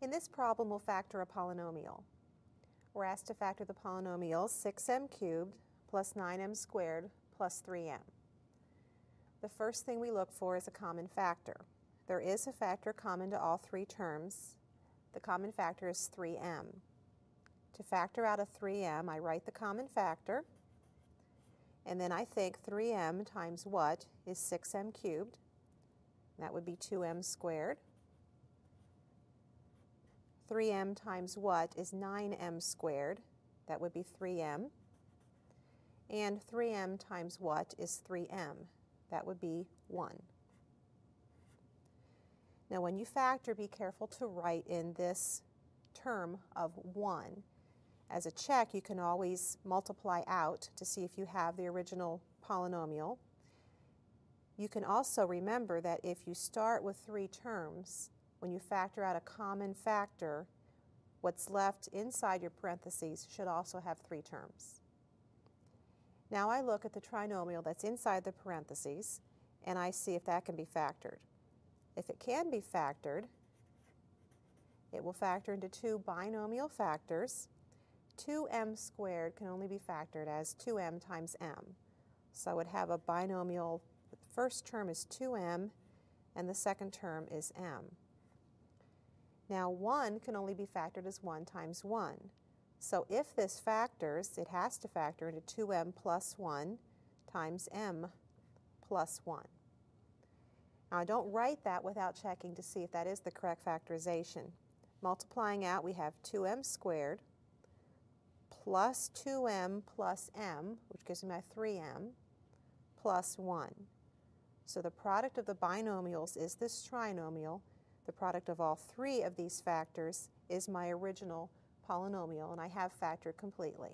In this problem, we'll factor a polynomial. We're asked to factor the polynomial 6m cubed plus 9m squared plus 3m. The first thing we look for is a common factor. There is a factor common to all three terms. The common factor is 3m. To factor out a 3m, I write the common factor, and then I think 3m times what is 6m cubed. That would be 2m squared. 3m times what is 9m squared. That would be 3m. And 3m times what is 3m. That would be 1. Now when you factor, be careful to write in this term of 1. As a check, you can always multiply out to see if you have the original polynomial. You can also remember that if you start with 3 terms, when you factor out a common factor, what's left inside your parentheses should also have 3 terms. Now I look at the trinomial that's inside the parentheses, and I see if that can be factored. If it can be factored, it will factor into 2 binomial factors. 2m squared can only be factored as 2m times m. So I would have a binomial, the first term is 2m, and the second term is m. Now 1 can only be factored as 1 times 1. So if this factors, it has to factor into 2m plus 1 times m plus 1. Now I don't write that without checking to see if that is the correct factorization. Multiplying out, we have 2m squared plus 2m plus m, which gives me my 3m, plus 1. So the product of the binomials is this trinomial. The product of all 3 of these factors is my original polynomial, and I have factored completely.